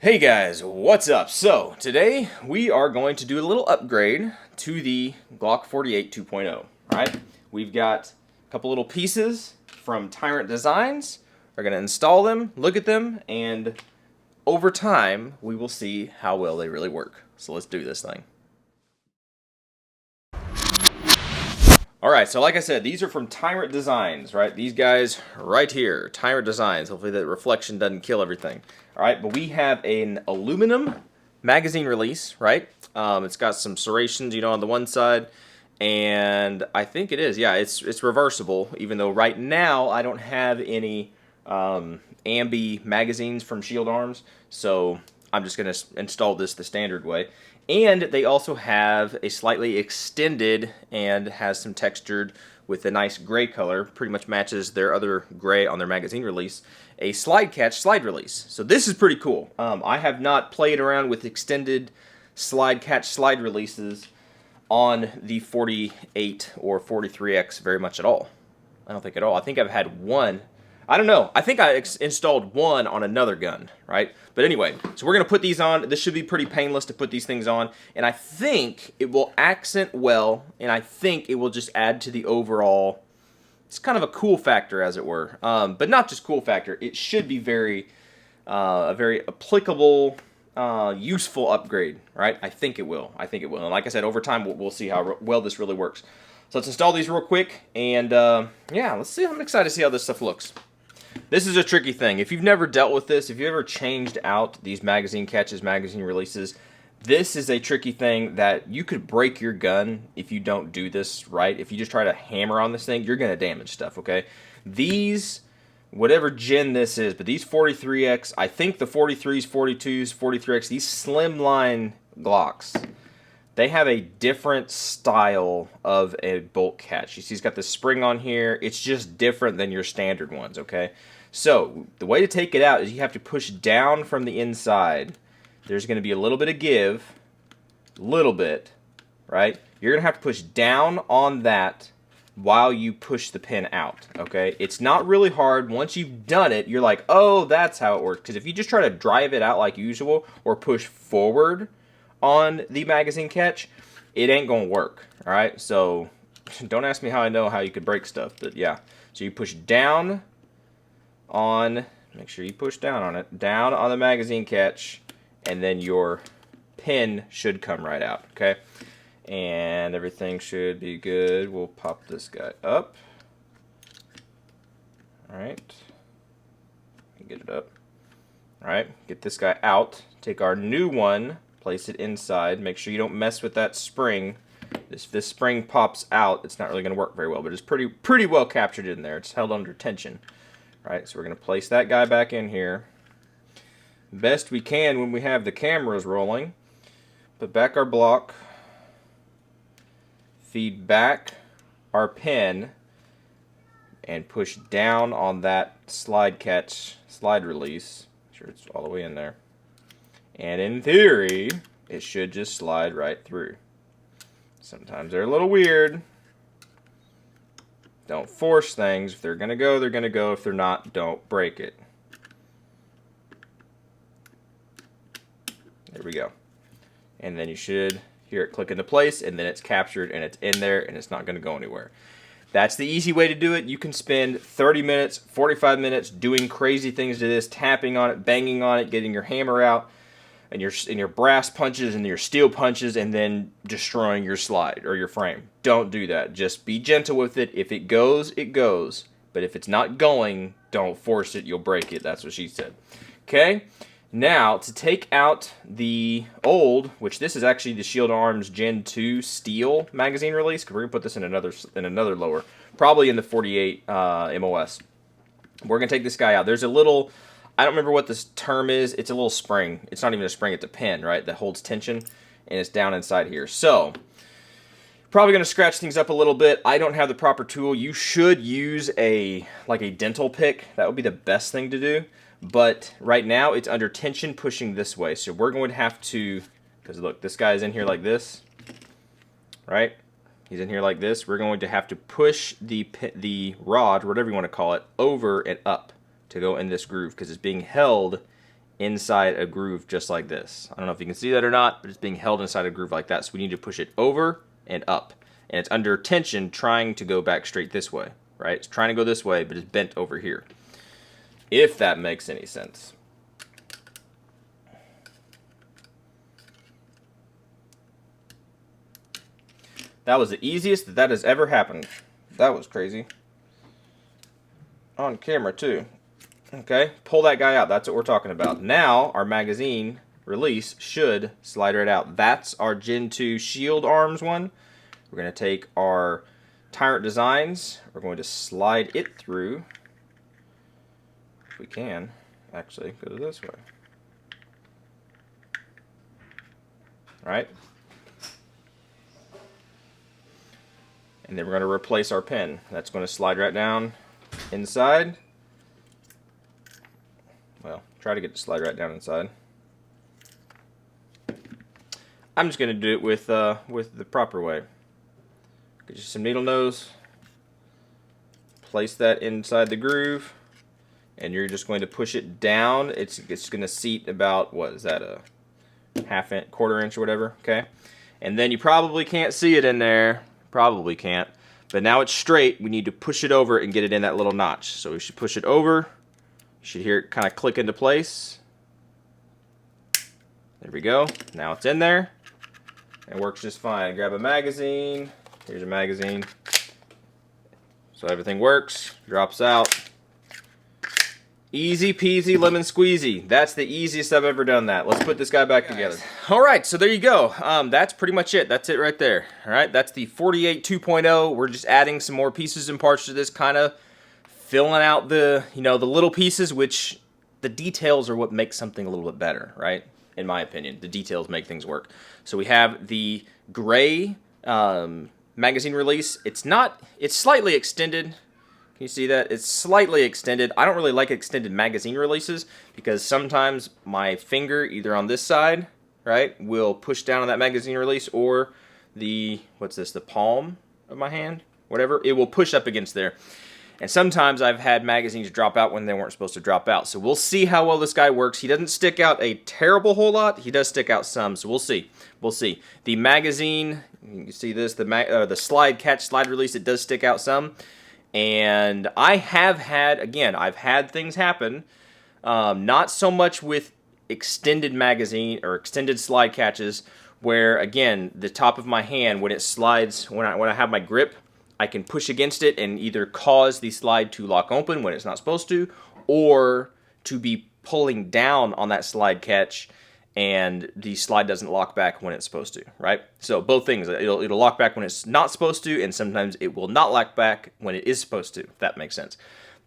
Hey guys, what's up? So, today we are going to do a little upgrade to the Glock 48 2.0. Alright, we've got a couple little pieces from Tyrant Designs. We're going to install them, look at them, and over time we will see how well they really work. So let's do this thing. Alright, so like I said, these are from Tyrant Designs, right? These guys right here, Tyrant Designs. Hopefully the reflection doesn't kill everything. Alright, but we have an aluminum magazine release, right? It's got some serrations, on the one side, and I think it is, yeah, it's reversible, even though right now I don't have any ambi magazines from Shield Arms, so I'm just going to install this the standard way. And they also have a slightly extended and has some textured with a nice gray color, pretty much matches their other gray on their magazine release, a slide catch slide release. So this is pretty cool. I have not played around with extended slide catch slide releases on the 48 or 43X very much at all. I don't think at all. I think I've had one. I don't know. I think I installed one on another gun, right? But anyway, so we're going to put these on. This should be pretty painless to put these things on. And I think it will accent well, and I think it will just add to the overall, it's kind of a cool factor, as it were. But not just cool factor. It should be a very applicable, useful upgrade, right? I think it will. I think it will. And like I said, over time, we'll see how well this really works. So let's install these real quick, and yeah, let's see. I'm excited to see how this stuff looks. This is a tricky thing. If you've never dealt with this, if you've ever changed out these magazine catches, magazine releases, this is a tricky thing that you could break your gun if you don't do this right. If you just try to hammer on this thing, you're going to damage stuff, okay? These, whatever gen this is, but these 43X, I think the 43s, 42s, 43X, these Slimline Glocks, they have a different style of a bolt catch. You see, it's got this spring on here. It's just different than your standard ones, okay? So, the way to take it out is you have to push down from the inside. There's going to be a little bit of give, little bit, right? You're going to have to push down on that while you push the pin out, okay? It's not really hard. Once you've done it, you're like, oh, that's how it works. Because if you just try to drive it out like usual or push forward on the magazine catch, it ain't gonna work. All right, so don't ask me how I know how you could break stuff, but yeah. So you push down on, make sure you push down on it, down on the magazine catch, and then your pin should come right out, okay? And everything should be good. We'll pop this guy up. All right, get it up. All right, get this guy out. Take our new one, place it inside. Make sure you don't mess with that spring. If this spring pops out, it's not really going to work very well, but it's pretty well captured in there. It's held under tension. All right, so we're going to place that guy back in here. Best we can when we have the cameras rolling. Put back our block. Feed back our pin. And push down on that slide catch, slide release. Make sure it's all the way in there. And in theory, it should just slide right through. Sometimes they're a little weird. Don't force things. If they're going to go, they're going to go. If they're not, don't break it. There we go. And then you should hear it click into place, and then it's captured, and it's in there, and it's not going to go anywhere. That's the easy way to do it. You can spend 30 minutes, 45 minutes doing crazy things to this, tapping on it, banging on it, getting your hammer out, and your brass punches and your steel punches, and then destroying your slide or your frame. Don't do that. Just be gentle with it. If it goes, it goes. But if it's not going, don't force it. You'll break it. That's what she said. Okay? Now, to take out the old, which this is actually the Shield Arms Gen 2 steel magazine release, because we're going to put this in another lower, probably in the 48 MOS. We're going to take this guy out. There's a little, I don't remember what this term is. It's a little spring. It's not even a spring. It's a pin, right, that holds tension, and it's down inside here. So, probably going to scratch things up a little bit. I don't have the proper tool. You should use like a dental pick. That would be the best thing to do. But right now, it's under tension pushing this way. So we're going to have to, because look, this guy's in here like this, right? He's in here like this. We're going to have to push the rod, whatever you want to call it, over and up to go in this groove, because it's being held inside a groove just like this. I don't know if you can see that or not, but it's being held inside a groove like that. So we need to push it over and up. And it's under tension trying to go back straight this way, right? It's trying to go this way, but it's bent over here. If that makes any sense. That was the easiest that has ever happened. That was crazy. On camera too. Okay, pull that guy out. That's what we're talking about. Now, our magazine release should slide right out. That's our Gen 2 Shield Arms one. We're going to take our Tyrant Designs. We're going to slide it through. If we can, actually, go this way. All right. And then we're going to replace our pin. That's going to slide right down inside. Well, try to get it to slide right down inside. I'm just going to do it with the proper way. Get you some needle nose. Place that inside the groove. And you're just going to push it down. It's going to seat about, what is that, a half inch, quarter inch or whatever, okay? And then you probably can't see it in there. Probably can't. But now it's straight. We need to push it over and get it in that little notch. So we should push it over. You should hear it kind of click into place. There we go. Now it's in there. It works just fine. Grab a magazine. Here's your magazine. So everything works. Drops out. Easy peasy lemon squeezy. That's the easiest I've ever done that. Let's put this guy back together. Alright, so there you go. That's pretty much it. That's it right there. Alright, that's the 48 2.0. We're just adding some more pieces and parts to this, kind of filling out the, the little pieces, which the details are what makes something a little bit better, right? In my opinion, the details make things work. So we have the gray magazine release. It's slightly extended. Can you see that? It's slightly extended. I don't really like extended magazine releases because sometimes my finger, either on this side, right, will push down on that magazine release, or the, what's this, the palm of my hand? Whatever. It will push up against there. And sometimes I've had magazines drop out when they weren't supposed to drop out. So we'll see how well this guy works. He doesn't stick out a terrible whole lot. He does stick out some, so we'll see. We'll see. The magazine, you can see this, the slide catch, slide release, it does stick out some. And I have had, again, I've had things happen, not so much with extended magazine or extended slide catches, where, again, the top of my hand, when it slides, when I have my grip, I can push against it and either cause the slide to lock open when it's not supposed to, or to be pulling down on that slide catch and the slide doesn't lock back when it's supposed to, right? So both things, it'll lock back when it's not supposed to, and sometimes it will not lock back when it is supposed to, if that makes sense.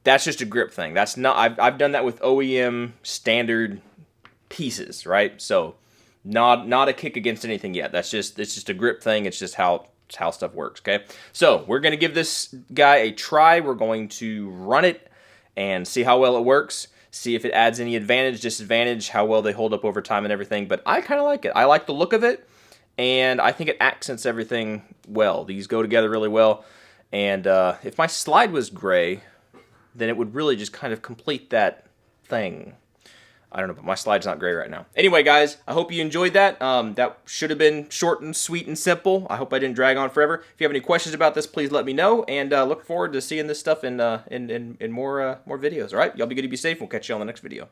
That's just a grip thing. That's not, I've done that with OEM standard pieces, right? So not a kick against anything yet. It's just a grip thing. It's just how stuff works, okay? So we're going to give this guy a try. We're going to run it and see how well it works. See if it adds any advantage, disadvantage, how well they hold up over time and everything. But I kind of like it. I like the look of it, and I think it accents everything well. These go together really well. And if my slide was gray, then it would really just kind of complete that thing. I don't know, but my slide's not gray right now. Anyway, guys, I hope you enjoyed that. That should have been short and sweet and simple. I hope I didn't drag on forever. If you have any questions about this, please let me know, and look forward to seeing this stuff in more videos. All right, y'all be good to be safe. We'll catch you on the next video.